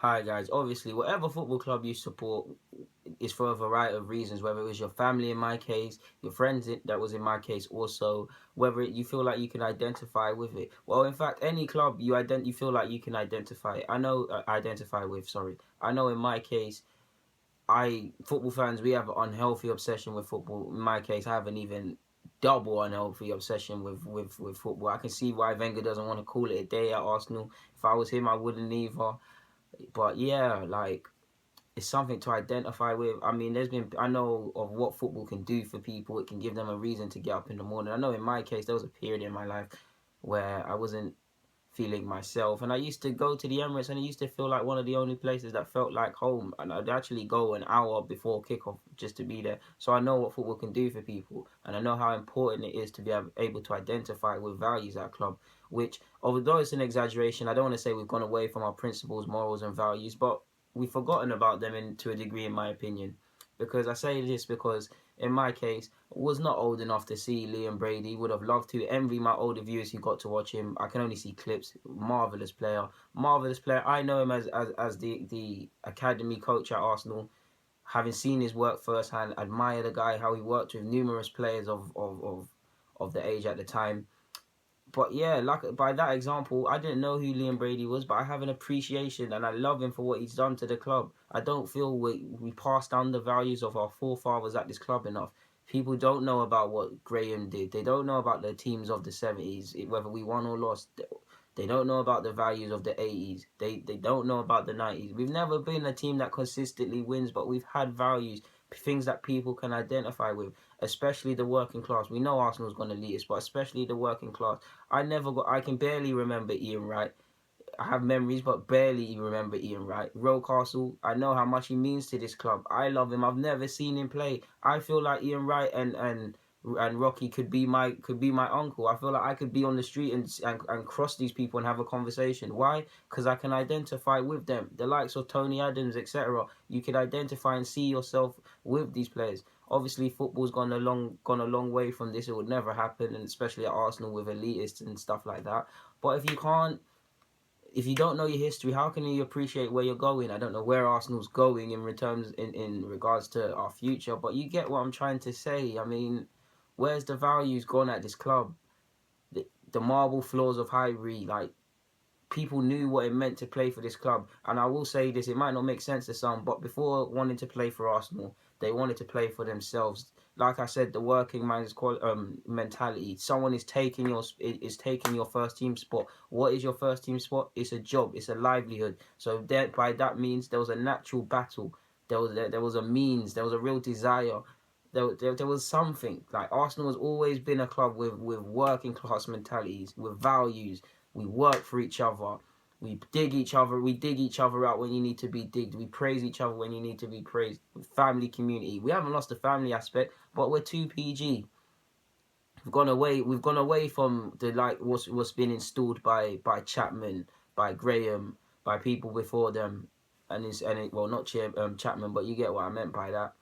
Hi guys, obviously whatever football club you support is for a variety of reasons, whether it was your family in my case, your friends that was in my case also, whether you feel like you can identify with it. Well, in fact, any club you feel like you can identify. Identify with, sorry. I know in my case, football fans, we have an unhealthy obsession with football. In my case, I have an even double unhealthy obsession with football. I can see why Wenger doesn't want to call it a day at Arsenal. If I was him, I wouldn't either. But yeah, like it's something to identify with. I mean, I know of what football can do for people. It can give them a reason to get up in the morning. I know in my case, there was a period in my life where I wasn't feeling myself, and I used to go to the Emirates, and it used to feel like one of the only places that felt like home. And I'd actually go an hour before kickoff just to be there. So I know what football can do for people, and I know how important it is to be able to identify with values at a club. Which, although it's an exaggeration, I don't want to say we've gone away from our principles, morals, and values, but we've forgotten about them to a degree, in my opinion. Because I say this because in my case, was not old enough to see Liam Brady. Would have loved to envy my older viewers who got to watch him. I can only see clips. Marvelous player, marvelous player. I know him as the academy coach at Arsenal. Having seen his work firsthand, admire the guy, how he worked with numerous players of the age at the time. But yeah, like by that example, I didn't know who Liam Brady was, but I have an appreciation and I love him for what he's done to the club. I don't feel we pass down the values of our forefathers at this club enough. People don't know about what Graham did. They don't know about the teams of the 70s, whether we won or lost. They don't know about the values of the 80s. They don't know about the 90s. We've never been a team that consistently wins, but we've had values, things that people can identify with, especially the working class. We know Arsenal's going to lead us, but especially the working class. I can barely remember Ian Wright. I have memories, but barely remember Ian Wright. Rocastle, I know how much he means to this club. I love him. I've never seen him play. I feel like Ian Wright and Rocky could be my uncle. I feel like I could be on the street and cross these people and have a conversation. Why? Because I can identify with them. The likes of Tony Adams, etc. You could identify and see yourself with these players. Obviously, football's gone a long way from this. It would never happen, and especially at Arsenal with elitists and stuff like that. But if you don't know your history, how can you appreciate where you're going? I don't know where Arsenal's going in regards to our future, but you get what I'm trying to say. I mean, where's the values gone at this club? The marble floors of Highbury, like people knew what it meant to play for this club. And I will say this, it might not make sense to some, but before wanting to play for Arsenal, they wanted to play for themselves. Like I said, the working man's mentality. Someone is taking your first team spot. What is your first team spot? It's a job. It's a livelihood. So by that means there was a natural battle. There was a means. There was a real desire. There was something. Like Arsenal has always been a club with working class mentalities, with values. We work for each other. We dig each other. We dig each other out when you need to be digged. We praise each other when you need to be praised. Family, community. We haven't lost the family aspect, but we're too PG. We've gone away from the like what's been installed by Chapman, by Graham, by people before them, well, not Chapman, but you get what I meant by that.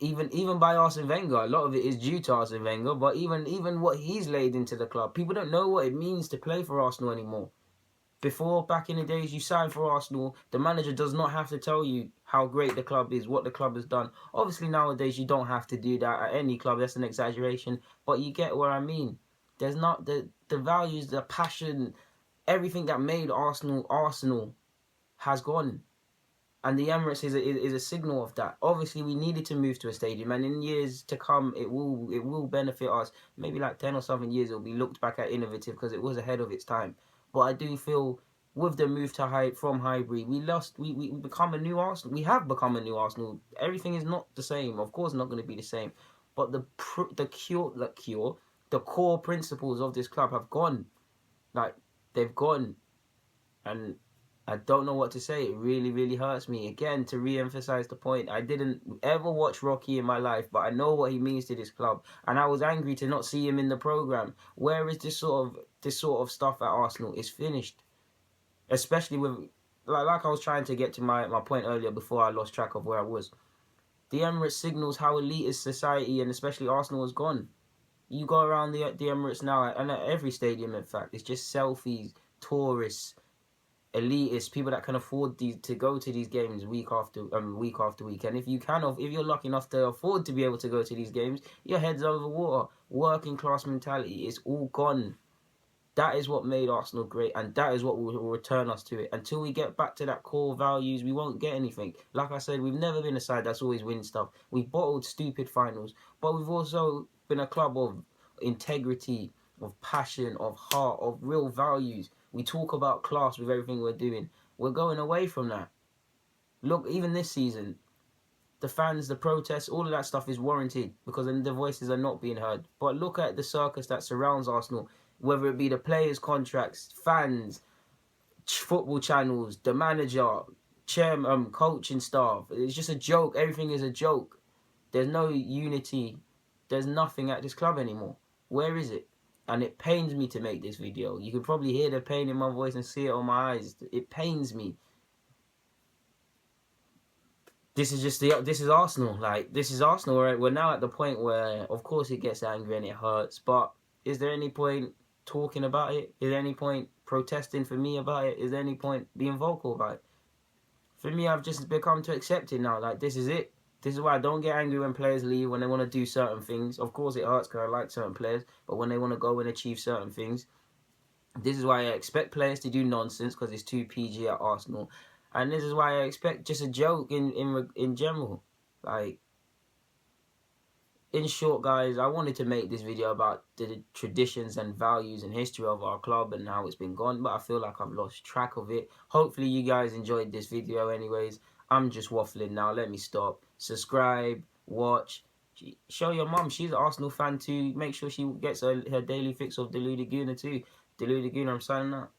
Even by Arsene Wenger, a lot of it is due to Arsene Wenger. But even what he's laid into the club, people don't know what it means to play for Arsenal anymore. Before, back in the days, you signed for Arsenal, the manager does not have to tell you how great the club is, what the club has done. Obviously, nowadays, you don't have to do that at any club. That's an exaggeration. But you get what I mean. There's not the values, the passion, everything that made Arsenal Arsenal has gone. And the Emirates is a signal of that. Obviously, we needed to move to a stadium, and in years to come, it will benefit us. Maybe like 10 or something years, it'll be looked back at innovative because it was ahead of its time. But I do feel with the move from Highbury, we become a new Arsenal. We have become a new Arsenal. Everything is not the same. Of course, not going to be the same. But the core principles of this club have gone. Like they've gone, and I don't know what to say. It really, really hurts me. Again, to re-emphasize the point, I didn't ever watch Rocky in my life, but I know what he means to this club, and I was angry to not see him in the program. Where is this sort of stuff at Arsenal? It's finished, especially with like I was trying to get to my point earlier before I lost track of where I was. The Emirates signals how elitist society and especially Arsenal has gone. You go around the Emirates now, and at every stadium, in fact, it's just selfies, tourists, elitists, people that can afford to go to these games week after week. And if you're lucky enough to afford to be able to go to these games, your head's over water. Working class mentality is all gone. That is what made Arsenal great, and that is what will return us to it. Until we get back to that core values, we won't get anything. Like I said, we've never been a side that's always winning stuff. We've bottled stupid finals, but we've also been a club of integrity, of passion, of heart, of real values. We talk about class with everything we're doing. We're going away from that. Look, even this season, the fans, the protests, all of that stuff is warranted because the voices are not being heard. But look at the circus that surrounds Arsenal, whether it be the players' contracts, fans, football channels, the manager, chairman, coaching staff. It's just a joke. Everything is a joke. There's no unity. There's nothing at this club anymore. Where is it? And it pains me to make this video. You can probably hear the pain in my voice and see it on my eyes. It pains me. This is Arsenal. Like, this is Arsenal. Right? We're now at the point where, of course, it gets angry and it hurts. But is there any point talking about it? Is there any point protesting for me about it? Is there any point being vocal about it? For me, I've just become to accept it now. Like, this is it. This is why I don't get angry when players leave, when they want to do certain things. Of course, it hurts because I like certain players. But when they want to go and achieve certain things, this is why I expect players to do nonsense because it's too PG at Arsenal. And this is why I expect just a joke in general. Like, in short, guys, I wanted to make this video about the traditions and values and history of our club and how it's been gone, but I feel like I've lost track of it. Hopefully you guys enjoyed this video anyways. I'm just waffling now. Let me stop. Subscribe, watch. Show your mum. She's an Arsenal fan too. Make sure she gets her daily fix of Deluded Gooner too. Deluded Gooner, I'm signing out.